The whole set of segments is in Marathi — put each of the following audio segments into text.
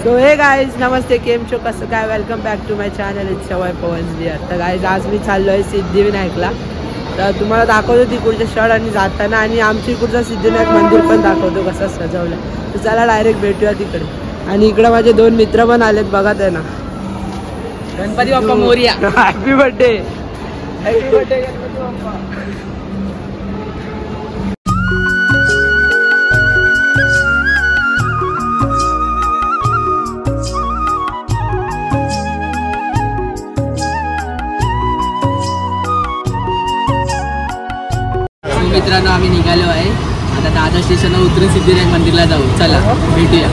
सो हे गाईज नमस्ते, केम छो, कसं काय, welcome back to my channel it's सवय पवन डिअर. तर गाईज आज मी चाललो आहे सिद्धिविनायकला. तर तुम्हाला दाखवतो तिकडचे शहर आणि जाताना, आणि आमच्या इकडचं सिद्धिविनायक मंदिर पण दाखवतो कसं सजवलं. तर चला डायरेक्ट भेटूया तिकडे. आणि इकडे माझे 2 मित्र पण आलेत, बघा ते ना. Ganpati Bappa Morya. Happy birthday, happy birthday Ganpati Bappa. मित्रांनो आम्ही निघालो आहे आता. दादर स्टेशनला उतरून सिद्धिविनायक मंदिरला जाऊ. चला भेटूया.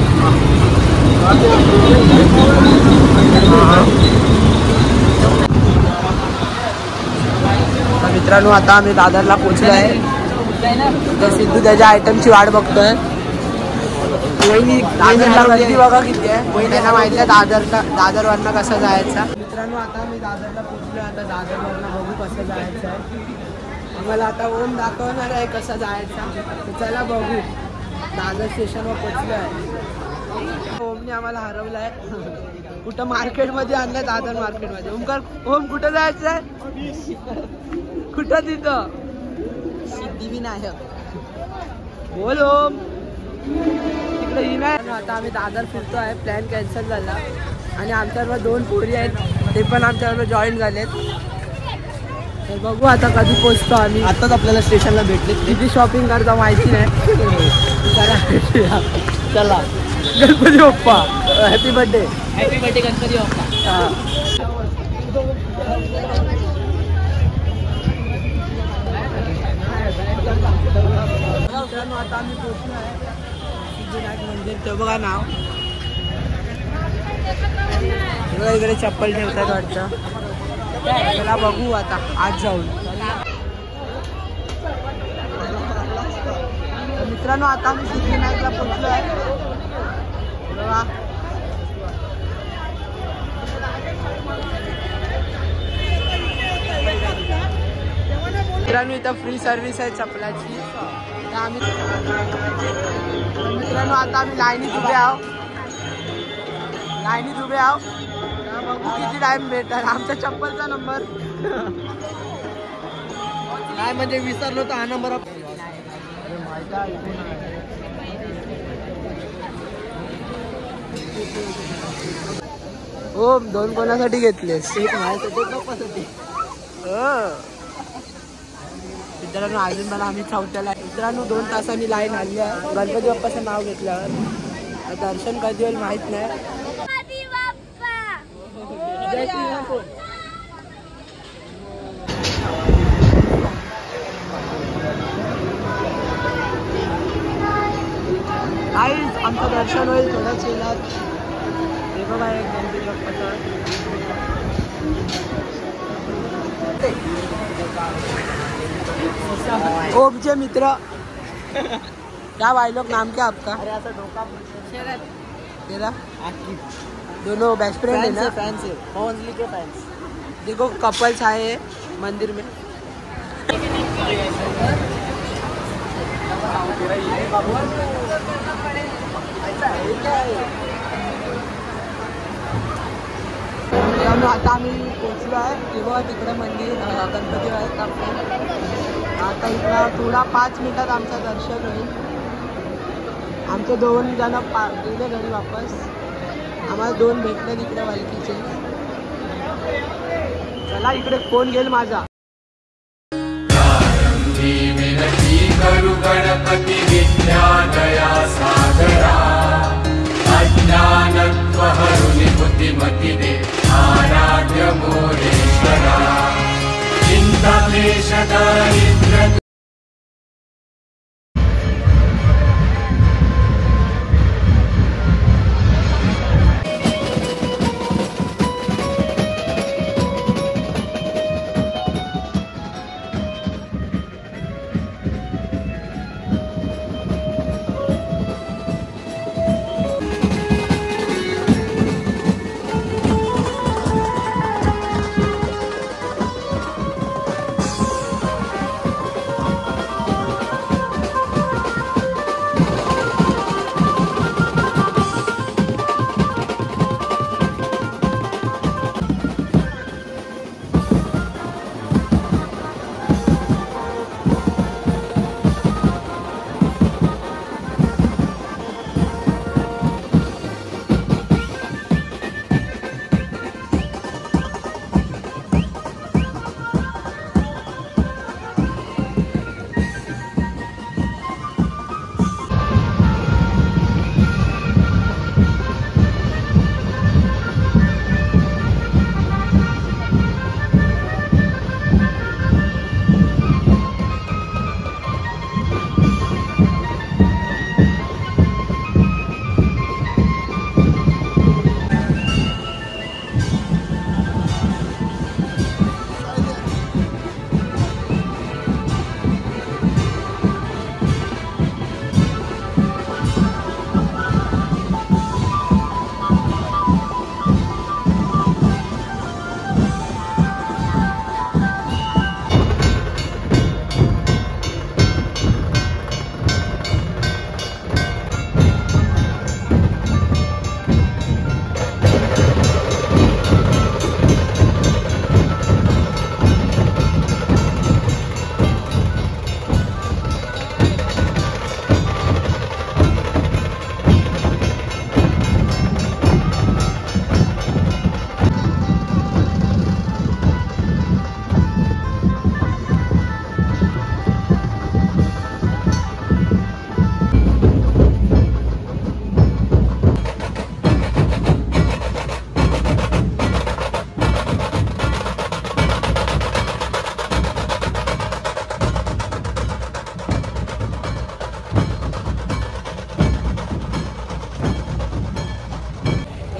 मित्रांनो आता आम्ही दादरला पोहोचलो आहे. तर सिद्धू त्याच्या आयटमची वाट बघतोय. दादरला गर्दी बघा किती आहे. त्यांना माहिती आहे दादरवरनं कसं जायचं. मित्रांनो आता आम्ही दादरला पोहोचलो. आता दादरवरनं बघू कसं जायचं आहे. आम्हाला आता ओम दाखवणार आहे कसं जायचं. तर चला बघू. दादर स्टेशनवर पोहोचलो आहे. ओमने आम्हाला हरवलं आहे. कुठं मार्केटमध्ये आणलं, दादर मार्केटमध्ये. ओम कुठं जायचं आहे? कुठं तिथं? सिद्धिविनायक. बोल ओम. तिकडे ही नाही. आता आम्ही दादर फिरतो आहे. प्लॅन कॅन्सल झाला आणि आमच्याबरोबर 2 पोरी आहेत, ते पण आमच्याबरोबर जॉईन झालेत. तर बघू आता कधी पोहोचतो आम्ही. आताच आपल्याला स्टेशनला भेटले. किती शॉपिंग करता माहिती नाही. चला चला. Ganpati Bappa happy birthday. Happy birthday Ganpati Bappa. आता आम्ही पोहोचलो आहे सिद्धिविनायक मंदिर. ते बघा नाव. इकडे चप्पल ठेवतात वाटतं. त्याला बघू आता आज जाऊन. मित्रांनो आता आम्ही सिद्धिविनायकला पोहोचलो आहे. बघा मित्रांनो इथं फ्री सर्व्हिस आहे चपलाची. तर आम्ही मित्रांनो आता आम्ही लाईनीत उभे आहो. बघू किती टाइम भेटणार. आमचा चप्पलचा नंबर काय म्हणजे विसरलो तर हा नंबर. हो 2 कोणासाठी घेतलेस? एक माझ्यासाठी पप्पासाठी. मित्रांनो अजून मला आम्ही 4थ्याला. मित्रांनो 2 तासांनी लाईन आली आहे गणपती बाप्पाचं नाव घेतल्यावर. दर्शन कधी होईल माहित नाही. आमचं दर्शन होईल थोड्याच वेळात. हे बघा एक गणपती बाप्पाचं. ओमचे मित्र. क्या भाई लोग, नाम क्या आपका? अरे ऐसा धोखा. तेरा दोनों बेस्ट फ्रेंड है ना? फैंस है पवन जी के फैंस. देखो कपल्स आए हैं मंदिर में. आता आम्ही पोहोचलो आहे. तेव्हा तिकडे मंदिर गणपती आहेत आपले. आता इकडं थोडा 5 मिनिटात आमचं दर्शन होईल. आमचे 2 जण गेले घरी वापस. आम्हाला 2 भेटले तिकडे वालकीचे. चला इकडे फोन घेईल माझा. गणपती विद्यादया सागरा अज्ञानत्व हरुनि बुद्धिमति दे आराध्य मोरेश्वरा चिंता क्लेश दारिद्र्य.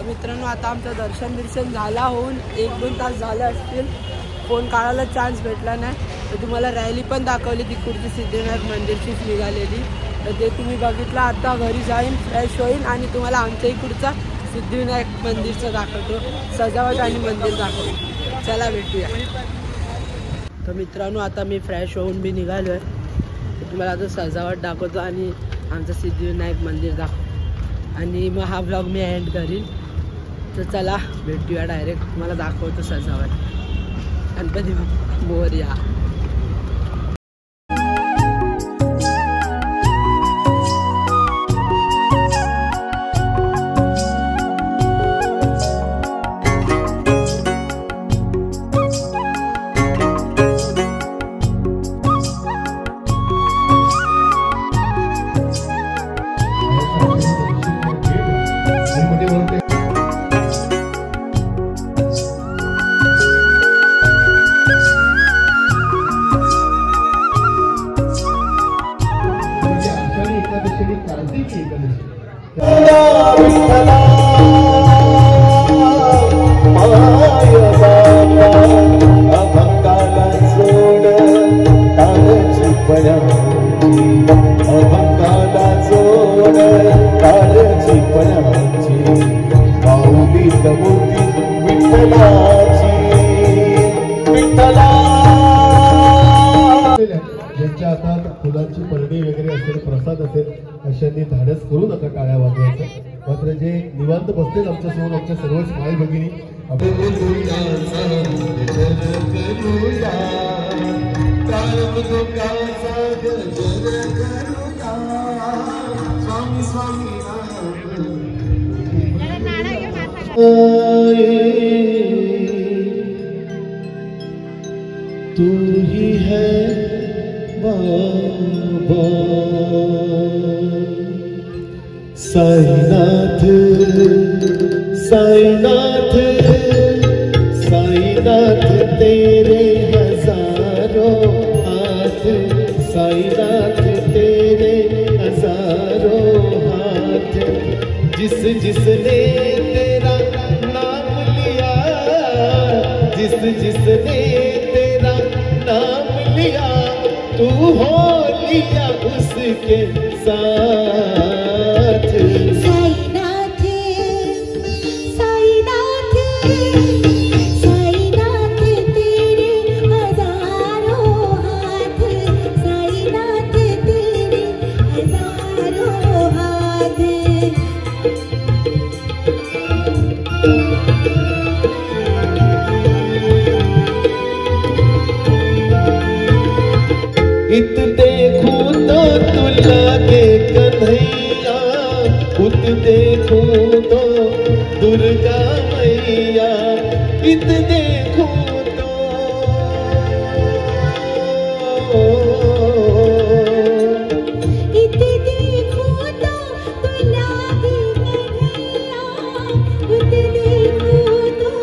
तर मित्रांनो आता आमचं दर्शन झाला होऊन 1-2 तास झाले असतील. फोन काढायला चान्स भेटला नाही. तर तुम्हाला रॅली पण दाखवली तिकडची सिद्धिविनायक मंदिरचीच निघालेली. तर ते तुम्ही बघितलं. आता घरी जाईन फ्रेश होईन आणि तुम्हाला आमच्या इकडचा सिद्धिविनायक मंदिरचं दाखवतो, सजावट आणि मंदिर दाखवतो. चला भेटूया. तर मित्रांनो आता मी फ्रेश होऊन बी निघालो आहे. तुम्हाला आता सजावट दाखवतो आणि आमचं सिद्धिविनायक मंदिर दाखवतो आणि मग हा ब्लॉग मी एंड करीन. तर चला भेटूया डायरेक्ट. तुम्हाला दाखवतो सजावट. गणपती मोरया. ज्यांच्या हातात फुलांची परडी वगैरे असेल, प्रसाद असेल, अशांनी धाडस करू नका टाळ्या वाजवायचं. मात्र जे निवांत बसतील आमच्यासमोर, आमच्या सर्वच माय भगिनी, तू ही है बाबा साईनाथ, साईनाथ, साईनाथ तेरे हजारों हाथ, साईनाथ तेरे हजारों हाथ, जिस जिसने तेरा नाम लिया, जिस जिसने तेरा नाम लिया, तू हो लिया उसके साथ. साईनाथ, साईनाथ, साईनाथ तेरे हजारों हाथ, साईनाथ तेरे हजारों हाथ. इत देखूं तो तू लागे कन्हैया, उत देखूं तो दुर्गा मैया, इत देखूं तो इत देखूं तो तू लागे कन्हैया, उत देखूं तो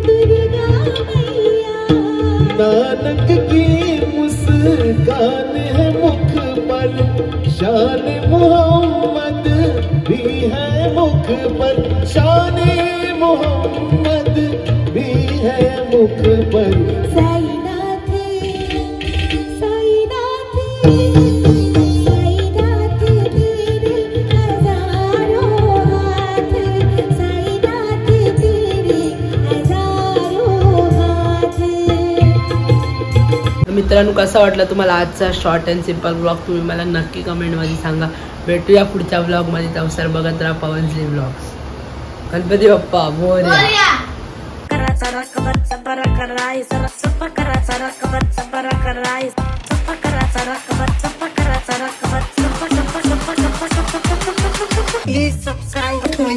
दुर्गा मैया. नानक की मुस्कान है मुख पर, शान मोहम्मद भी है मुख पर, शान मोहम्मद भी है मुख पर. साईनाथ, साईनाथ, साईनाथ तेरे हजारों हाथ, साईनाथ तेरे हजारों हाथ. मित्रांनो कसा वाटला तुम्हाला आजचा शॉर्ट अँड सिम्पल ब्लॉग? तुम्ही मला नक्की कमेंटमध्ये सांगा. भेटूया पुढच्या ब्लॉगमध्ये. त्यानुसार बघत राहा Pavanshree blogs. Ganpati Bappa Morya. Please subscribe to my